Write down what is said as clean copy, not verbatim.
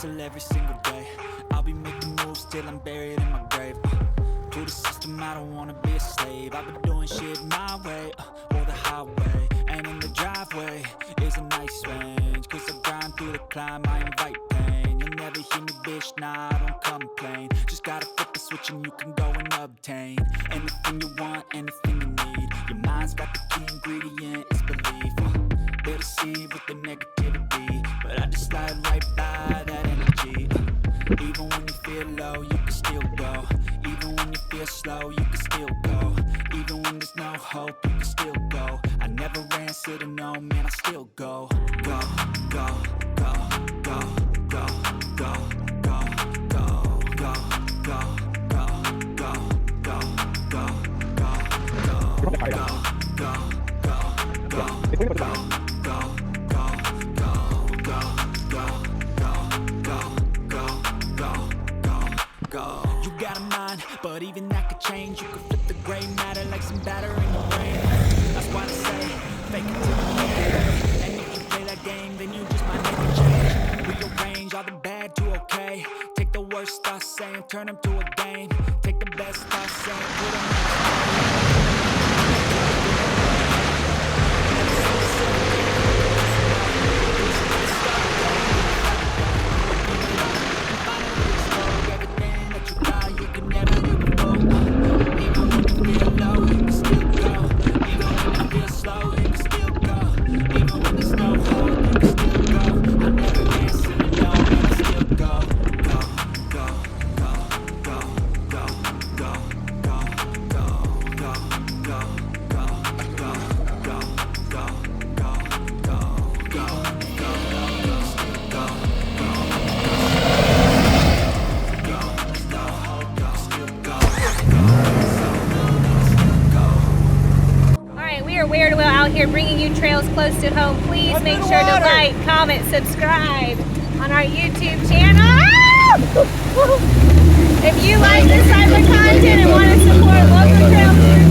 hustle every single day. I'll be making moves till I'm buried in my grave. To the system, I don't wanna be a slave. I've been doing shit my way, or the highway. And in the driveway is a nice range, cause I grind through the climb, I invite pain. You'll never hear me, bitch, nah, I don't complain. Just gotta flip the switch and you can go and obtain anything you want, anything you need. Your mind's got the key ingredient, it's belief. They'll deceive with the negativity, but I just slide right by that energy. Even when you feel low, you can still go. Even when you feel slow, you can still go. Even when there's no hope, you can still go. I never answer to no, man, I still go. Go, go, go, go, go, go, go, go, go, go, go, go, go, go, go, go, go, You got a mind, but even that could change. You could flip the gray matter like some batter in the brain. That's why I say, fake it till you make it. And if you play that game, then you just might make a change. Rearrange all the bad to okay. Take the worst thoughts saying, turn them to a game. Take the best thoughts saying, put them in here bringing you trails close to home. Please make sure to like, comment, subscribe on our YouTube channel. If you like this type of content and want to support local trail